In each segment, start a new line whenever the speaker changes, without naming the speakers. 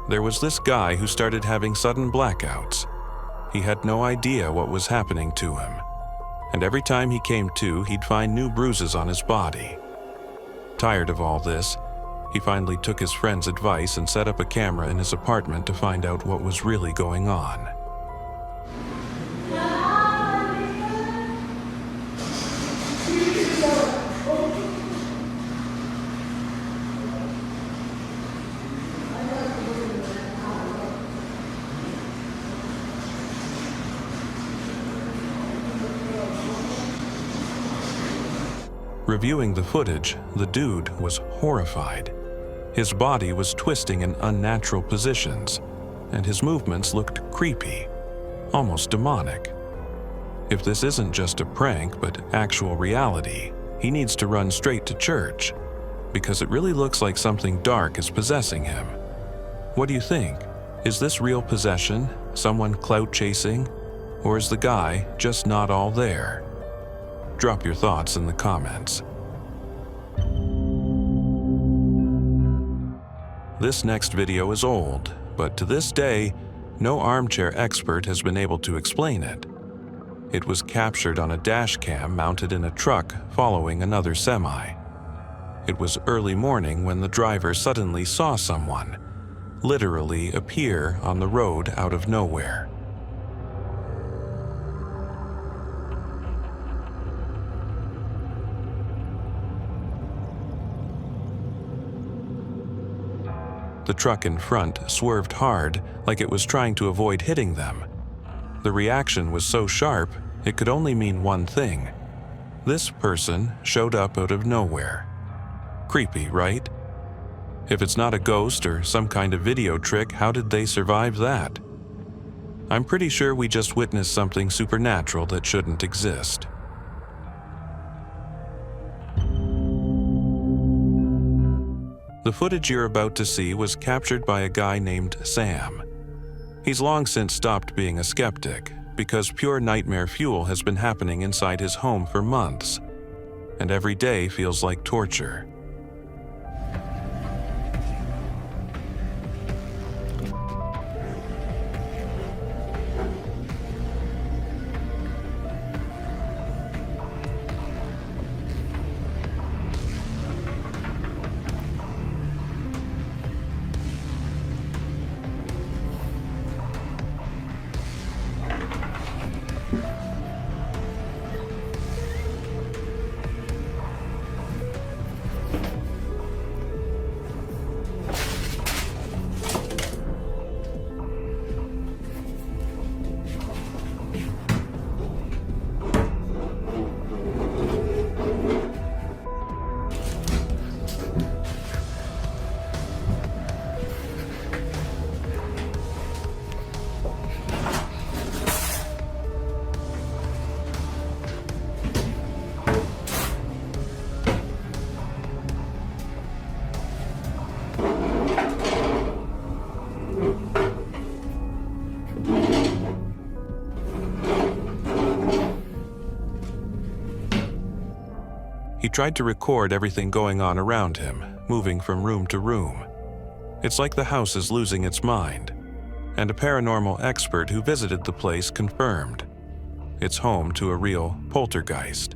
there was this guy who started having sudden blackouts. He had no idea what was happening to him, and every time he came to, he'd find new bruises on his body. Tired of all this, he finally took his friend's advice and set up a camera in his apartment to find out what was really going on. Reviewing the footage, the dude was horrified. His body was twisting in unnatural positions, and his movements looked creepy, almost demonic. If this isn't just a prank but actual reality, he needs to run straight to church, because it really looks like something dark is possessing him. What do you think? Is this real possession, someone clout chasing, or is the guy just not all there? Drop your thoughts in the comments. This next video is old, but to this day, no armchair expert has been able to explain it. It was captured on a dashcam mounted in a truck following another semi. It was early morning when the driver suddenly saw someone literally appear on the road out of nowhere. The truck in front swerved hard, like it was trying to avoid hitting them. The reaction was so sharp, it could only mean one thing. This person showed up out of nowhere. Creepy, right? If it's not a ghost or some kind of video trick, how did they survive that? I'm pretty sure we just witnessed something supernatural that shouldn't exist. The footage you're about to see was captured by a guy named Sam. He's long since stopped being a skeptic because pure nightmare fuel has been happening inside his home for months, and every day feels like torture. He tried to record everything going on around him, moving from room to room. It's like the house is losing its mind, and a paranormal expert who visited the place confirmed. It's home to a real poltergeist.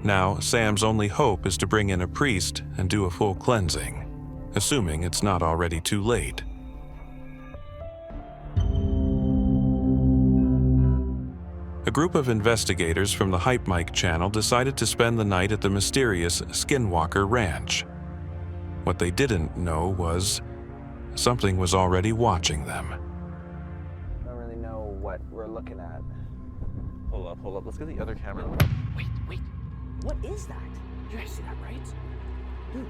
Now, Sam's only hope is to bring in a priest and do a full cleansing, assuming it's not already too late. A group of investigators from the Hype Mike channel decided to spend the night at the mysterious Skinwalker ranch. What they didn't know was something was already watching them.
I don't really know what we're looking at. Hold up. Let's get the other camera.
Wait. What is that? You guys see that, right? Dude.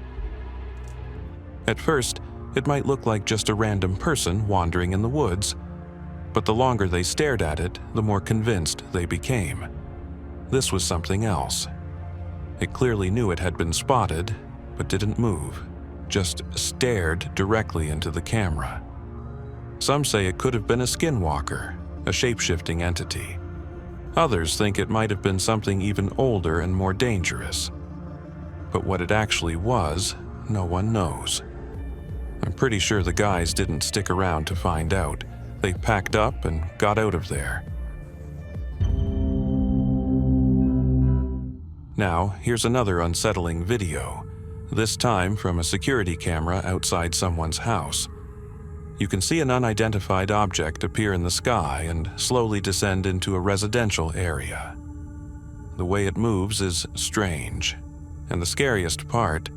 At first, it might look like just a random person wandering in the woods, but the longer they stared at it, the more convinced they became. This was something else. It clearly knew it had been spotted, but didn't move, just stared directly into the camera. Some say it could have been a skinwalker, a shape-shifting entity. Others think it might have been something even older and more dangerous. But what it actually was, no one knows. I'm pretty sure the guys didn't stick around to find out. They packed up and got out of there. Now, here's another unsettling video, this time from a security camera outside someone's house. You can see an unidentified object appear in the sky and slowly descend into a residential area. The way it moves is strange, and the scariest part,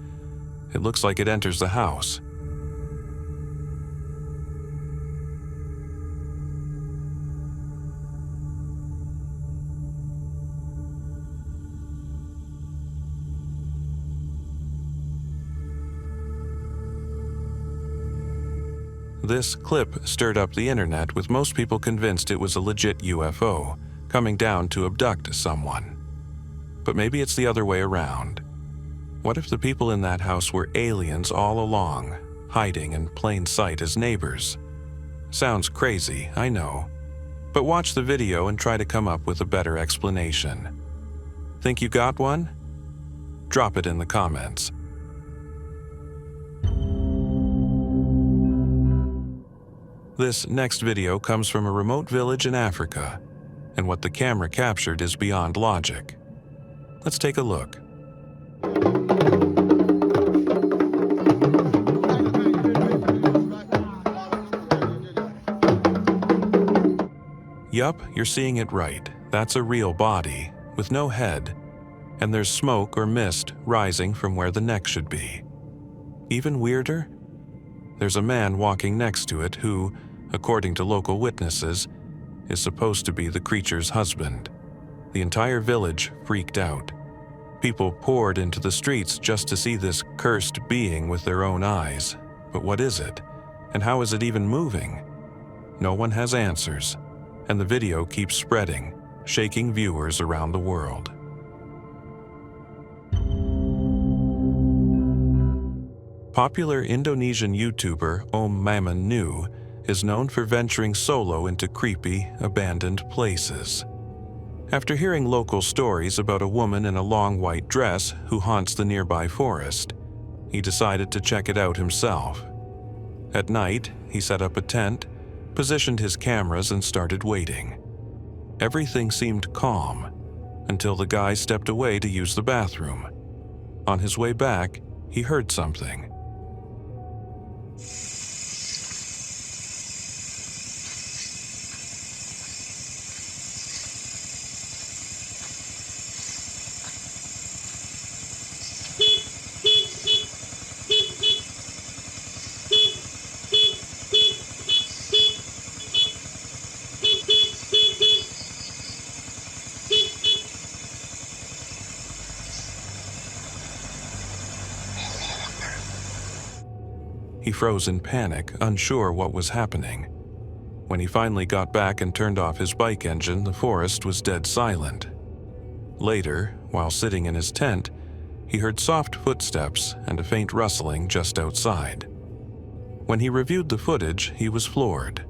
it looks like it enters the house. This clip stirred up the internet, with most people convinced it was a legit UFO coming down to abduct someone. But maybe it's the other way around. What if the people in that house were aliens all along, hiding in plain sight as neighbors? Sounds crazy, I know. But watch the video and try to come up with a better explanation. Think you got one? Drop it in the comments. This next video comes from a remote village in Africa, and what the camera captured is beyond logic. Let's take a look. Yup, you're seeing it right. That's a real body, with no head, and there's smoke or mist rising from where the neck should be. Even weirder? There's a man walking next to it who, according to local witnesses, is supposed to be the creature's husband. The entire village freaked out. People poured into the streets just to see this cursed being with their own eyes. But what is it? And how is it even moving? No one has answers, and the video keeps spreading, shaking viewers around the world. Popular Indonesian YouTuber Omegle is known for venturing solo into creepy, abandoned places. After hearing local stories about a woman in a long white dress who haunts the nearby forest, he decided to check it out himself. At night, he set up a tent, positioned his cameras, and started waiting. Everything seemed calm until the guy stepped away to use the bathroom. On his way back, he heard something. He froze in panic, unsure what was happening. When he finally got back and turned off his bike engine, the forest was dead silent. Later, while sitting in his tent, he heard soft footsteps and a faint rustling just outside. When he reviewed the footage, he was floored.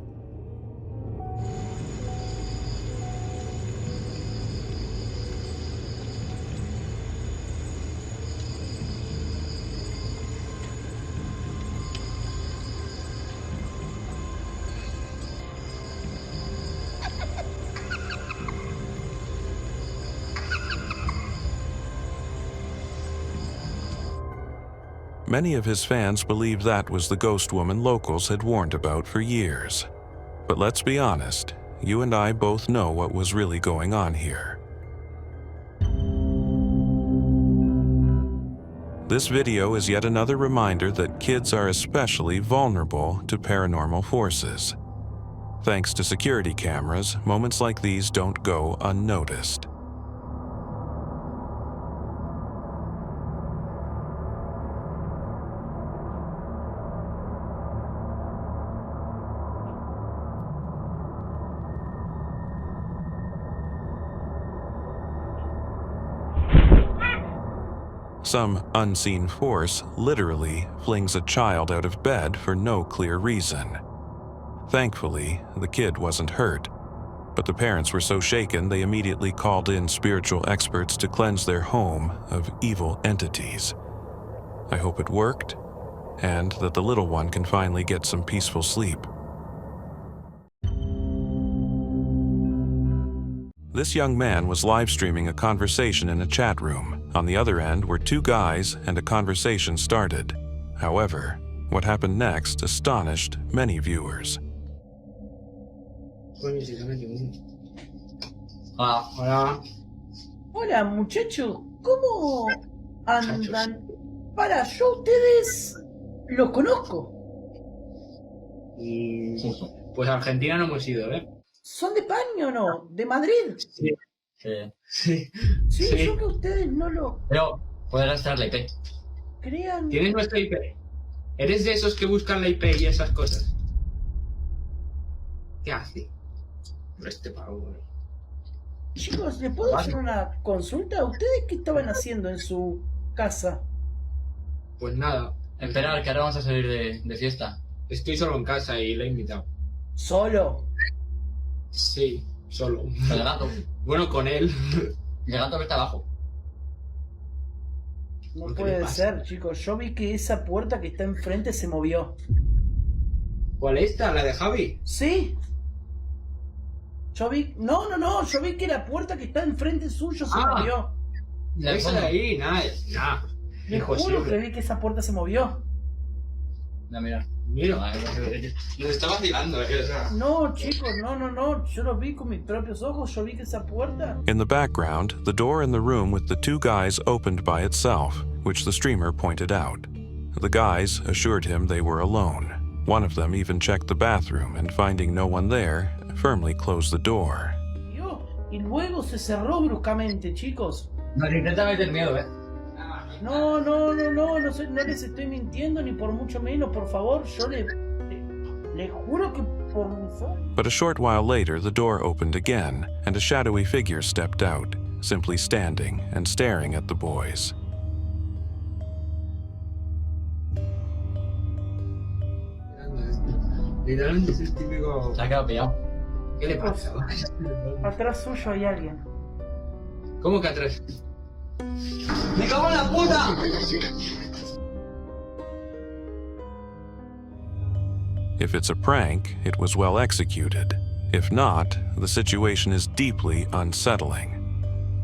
Many of his fans believe that was the ghost woman locals had warned about for years. But let's be honest, you and I both know what was really going on here. This video is yet another reminder that kids are especially vulnerable to paranormal forces. Thanks to security cameras, moments like these don't go unnoticed. Some unseen force literally flings a child out of bed for no clear reason. Thankfully, the kid wasn't hurt, but the parents were so shaken they immediately called in spiritual experts to cleanse their home of evil entities. I hope it worked. and that the little one can finally get some peaceful sleep. This young man was live streaming a conversation in a chat room. On the other end were two guys, and a conversation started. However, what happened next astonished many viewers.
Hola.
Hola, muchachos, ¿cómo andan? Para, yo a ustedes los conozco.
Pues a Argentina no hemos ido, ¿eh?
¿Son de España o no? ¿De Madrid?
Sí. Sí.
Sí, yo que ustedes no lo
Pero puedes rastrear la IP.
crean.
¿Tienes nuestra IP? ¿Eres de esos que buscan la IP y esas cosas? ¿Qué hace? Este pavo.
Chicos, ¿les puedo hacer una consulta? ¿Ustedes qué estaban haciendo en su casa?
Pues nada.
Esperar, que ahora vamos a salir de fiesta.
Estoy solo en casa y le he invitado.
¿Solo?
Sí, solo.
El gato.
Bueno, con él.
El gato que está abajo.
No
¿Qué le
puede
pasa?
ser, chicos. Yo vi que esa puerta que está enfrente se movió.
¿Cuál esta? ¿La de Javi?
¿Sí? Yo vi... No, yo vi que la puerta que está enfrente suyo se
Ah.
movió.
La del
Esa de
fondo.
ahí, nada.
Les juro que
Imposible.
vi que esa puerta se movió.
No, mira.
Mira, nos está vacilando, o sea.
No, chicos, no. Yo lo vi con mis propios ojos. Yo vi que esa puerta...
In the background, the door in the room with the two guys opened by itself, which the streamer pointed out. The guys assured him they were alone. One of them even checked the bathroom and, finding no one there, firmly closed the door.
Y luego se cerró bruscamente, chicos.
Nos intenta meter miedo, ¿eh?
No les estoy mintiendo ni por mucho menos, por favor. Yo le juro que por mi fe.
But a short while later, the door opened again, and a shadowy figure stepped out, simply standing and staring at the boys.
Literalmente es el típico.
Se ha quedado pillado.
¿Qué le pasa?
Atrás suyo hay alguien.
¿Cómo que atrás?
¡Me cago en la puta!
If it's a prank, it was well executed. If not, the situation is deeply unsettling.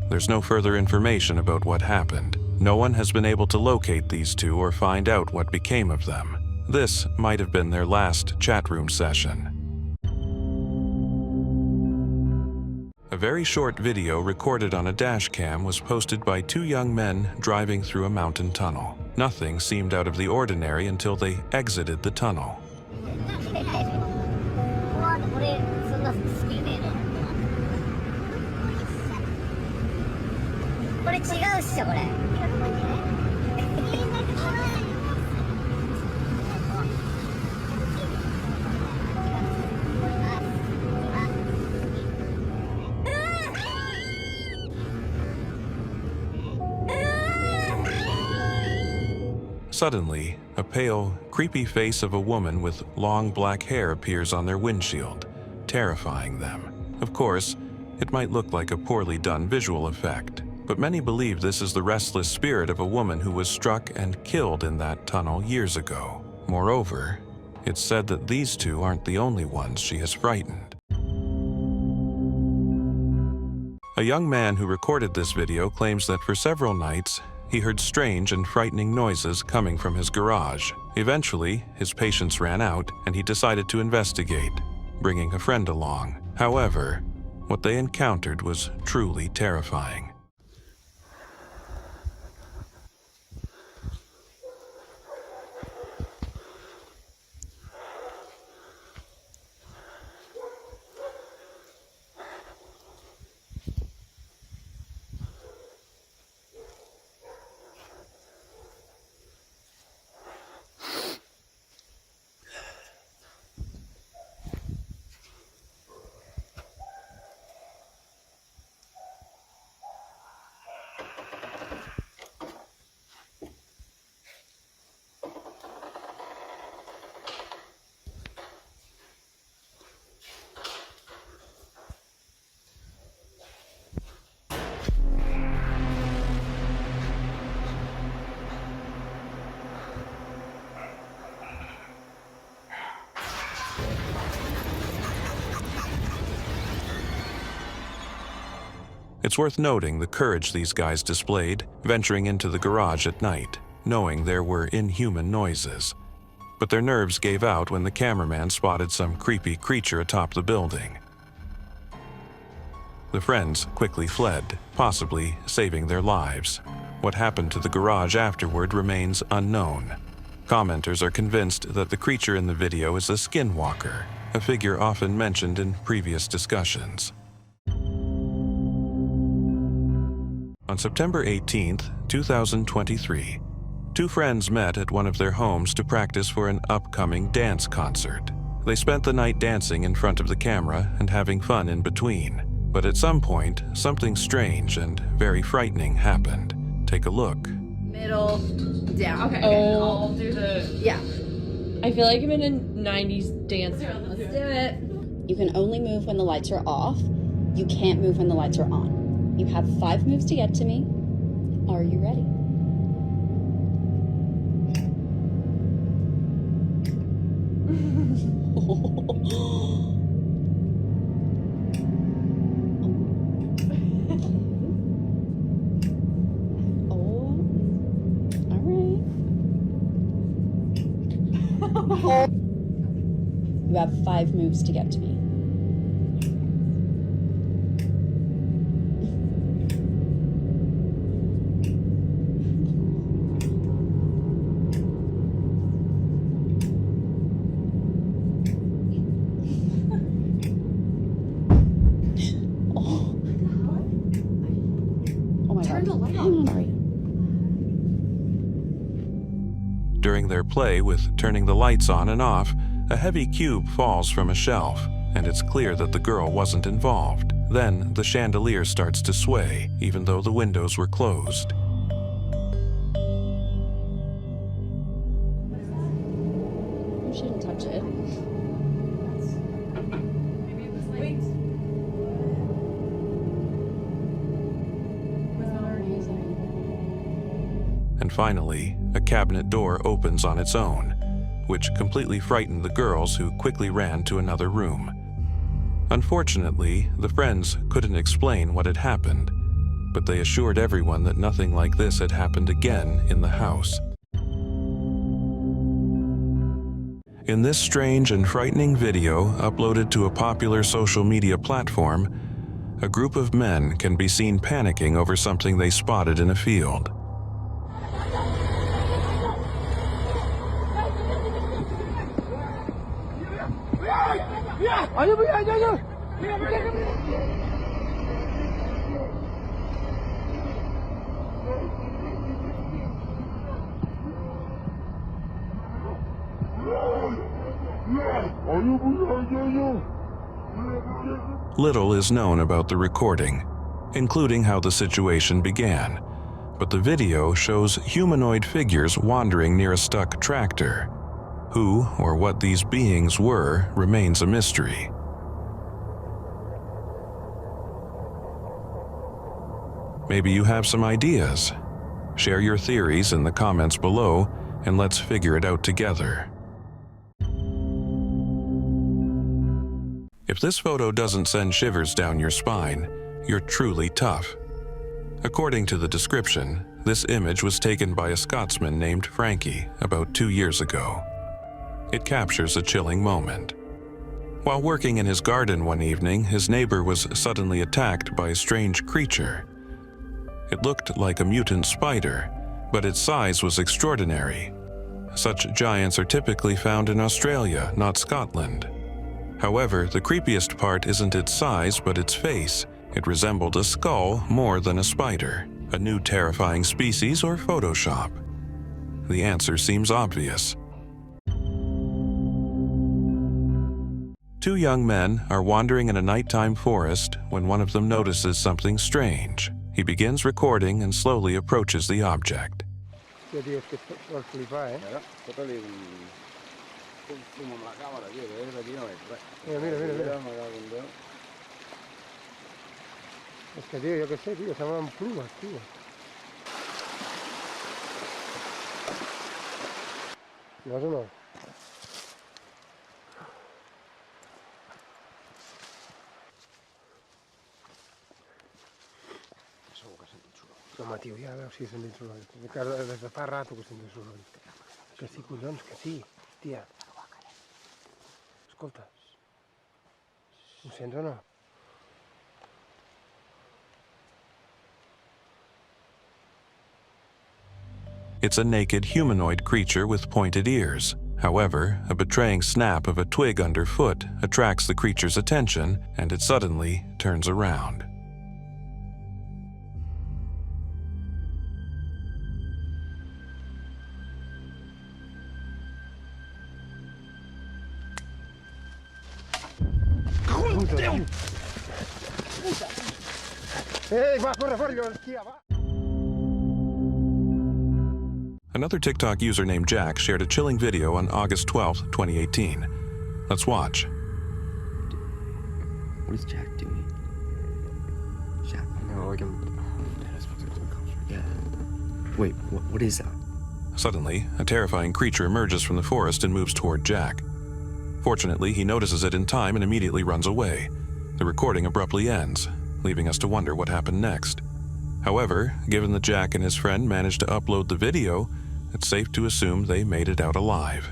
There's no further information about what happened. No one has been able to locate these two or find out what became of them. This might have been their last chat room session. A very short video recorded on a dashcam was posted by two young men driving through a mountain tunnel. Nothing seemed out of the ordinary until they exited the tunnel.
俺そんな好きねえのこれ違うっしょこれ
Suddenly, a pale, creepy face of a woman with long black hair appears on their windshield, terrifying them. Of course, it might look like a poorly done visual effect, but many believe this is the restless spirit of a woman who was struck and killed in that tunnel years ago. Moreover, it's said that these two aren't the only ones she has frightened. A young man who recorded this video claims that for several nights, he heard strange and frightening noises coming from his garage. Eventually, his patience ran out and he decided to investigate, bringing a friend along. However, what they encountered was truly terrifying. It's worth noting the courage these guys displayed, venturing into the garage at night, knowing there were inhuman noises. But their nerves gave out when the cameraman spotted some creepy creature atop the building. The friends quickly fled, possibly saving their lives. What happened to the garage afterward remains unknown. Commenters are convinced that the creature in the video is a Skinwalker, a figure often mentioned in previous discussions. On September 18, 2023, two friends met at one of their homes to practice for an upcoming dance concert. They spent the night dancing in front of the camera and having fun in between. But at some point, something strange and very frightening happened. Take a look.
Middle, down.
Okay,
Oh.
I'll do the...
Yeah.
I feel like I'm in a 90s dance.
Let's do it.
You can only move when the lights are off. You can't move when the lights are on. You have 5 moves to get to me. Are you ready? You have 5 moves to get to me. Oh my God.
Turn the light
Hang on, sorry.
During their play with turning the lights on and off, a heavy cube falls from a shelf, and it's clear that the girl wasn't involved. Then the chandelier starts to sway, even though the windows were closed.
You shouldn't touch it.
Maybe it was like...
And finally, a cabinet door opens on its own, which completely frightened the girls, who quickly ran to another room. Unfortunately, the friends couldn't explain what had happened, but they assured everyone that nothing like this had happened again in the house. In this strange and frightening video uploaded to a popular social media platform, a group of men can be seen panicking over something they spotted in a field. Little is known about the recording, including how the situation began, but the video shows humanoid figures wandering near a stuck tractor. Who or what these beings were remains a mystery. Maybe you have some ideas. Share your theories in the comments below, and let's figure it out together. If this photo doesn't send shivers down your spine, you're truly tough. According to the description, this image was taken by a Scotsman named Frankie about 2 years ago. It captures a chilling moment. While working in his garden one evening, his neighbor was suddenly attacked by a strange creature. It looked like a mutant spider, but its size was extraordinary. Such giants are typically found in Australia, not Scotland. However, the creepiest part isn't its size, but its face. It resembled a skull more than a spider. A new terrifying species or Photoshop? The answer seems obvious. Two young men are wandering in a nighttime forest when one of them notices something strange. He begins recording and slowly approaches the object.
Es que tío, yo qué sé, tío, se llaman plumas, tío. ¿No es uno? Home, tio, ja veus si sent soroll. Des de fa rato que sent soroll. Que sí, collons, que sí, tia. Escolta. Ho sents o no?
It's a naked humanoid creature with pointed ears. However, a betraying snap of a twig underfoot attracts the creature's attention, and it suddenly turns around.
Va, corre, fora, tia, va!
Another TikTok user named Jack shared a chilling video on August 12, 2018. Let's watch.
What is Jack doing? Jack? No, like yeah. Wait, what is that?
Suddenly, a terrifying creature emerges from the forest and moves toward Jack. Fortunately, he notices it in time and immediately runs away. The recording abruptly ends, leaving us to wonder what happened next. However, given that Jack and his friend managed to upload the video, it's safe to assume they made it out alive.